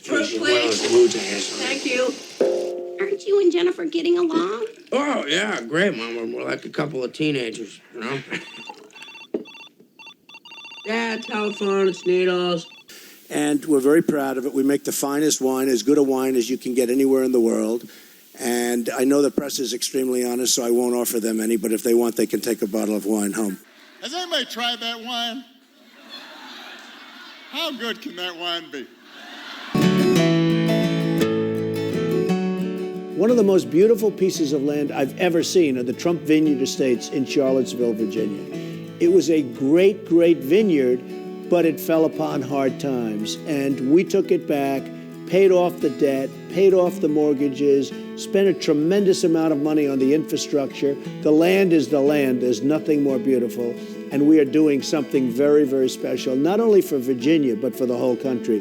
First, Well, please. the mood's ass. Thank you. Aren't you and Jennifer getting along? Oh, yeah, great, Mama. We're like a couple of teenagers, you know? Yeah, telephone, it's needles. And we're very proud of it. We make the finest wine, as good a wine as you can get anywhere in the world. And I know the press is extremely honest, so I won't offer them any, but if they want, they can take a bottle of wine home. Has anybody tried that wine? How good can that wine be? One of the most beautiful pieces of land I've ever seen are the Trump Vineyard Estates in Charlottesville, Virginia. It was a great, great vineyard, but it fell upon hard times. And we took it back, paid off the debt, paid off the mortgages, spent a tremendous amount of money on the infrastructure. The land is the land. There's nothing more beautiful. And we are doing something very, very special, not only for Virginia, but for the whole country.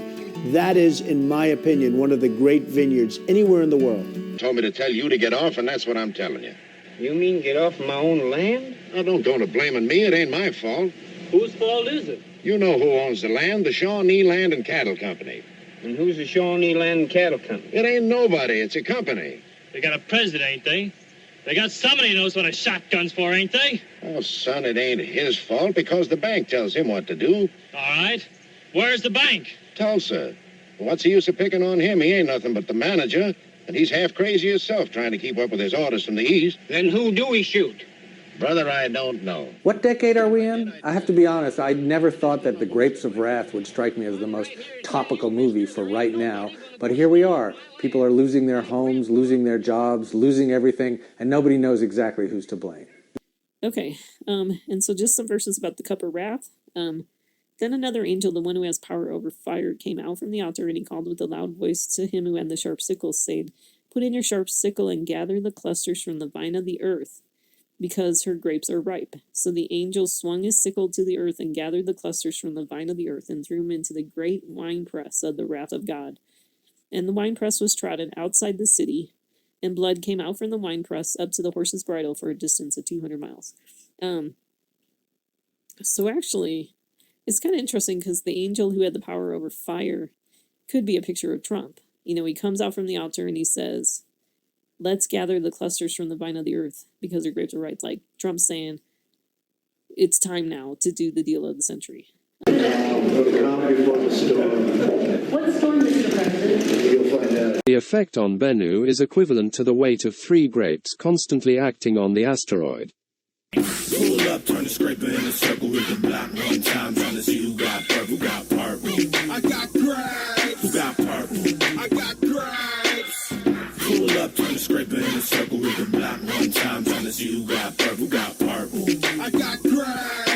That is, in my opinion, one of the great vineyards anywhere in the world. Told me to tell you to get off, and that's what I'm telling you. You mean get off my own land? Now, don't go to blaming me. It ain't my fault. Whose fault is it? You know who owns the land, the Shawnee Land and Cattle Company. And who's the Shawnee Land and Cattle Company? It ain't nobody. It's a company. They got a president, ain't they? They got somebody who knows what a shotgun's for, ain't they? Oh, son, it ain't his fault because the bank tells him what to do. All right. Where's the bank? Tulsa. What's the use of picking on him? He ain't nothing but the manager. And he's half crazy himself trying to keep up with his orders from the east. Then who do we shoot? Brother, I don't know. What decade are we in? I have to be honest, I never thought that The Grapes of Wrath would strike me as the most topical movie for right now. But here we are. People are losing their homes, losing their jobs, losing everything, and nobody knows exactly who's to blame. Okay, and so just some verses about the cup of wrath. Then another angel, the one who has power over fire, came out from the altar, and he called with a loud voice to him who had the sharp sickle, saying, "Put in your sharp sickle and gather the clusters from the vine of the earth, because her grapes are ripe." So the angel swung his sickle to the earth and gathered the clusters from the vine of the earth and threw them into the great winepress of the wrath of God. And the winepress was trodden outside the city, and blood came out from the winepress up to the horse's bridle for a distance of 200 miles. So actually, it's kind of interesting because the angel who had the power over fire could be a picture of Trump. You know, he comes out from the altar and he says, "Let's gather the clusters from the vine of the earth because their grapes are ripe." Like Trump's saying, it's time now to do the deal of the century. What storm is the president? You'll find out. The effect on Bennu is equivalent to the weight of 3 grapes constantly acting on the asteroid. Pull up, turn the scraper in a circle with the block one time, trying to see who got purple, got purple. I got grapes. Who got purple? I got grapes. Pull up, turn the scraper in a circle with the block one time, trying to see who got purple, got purple. I got grapes.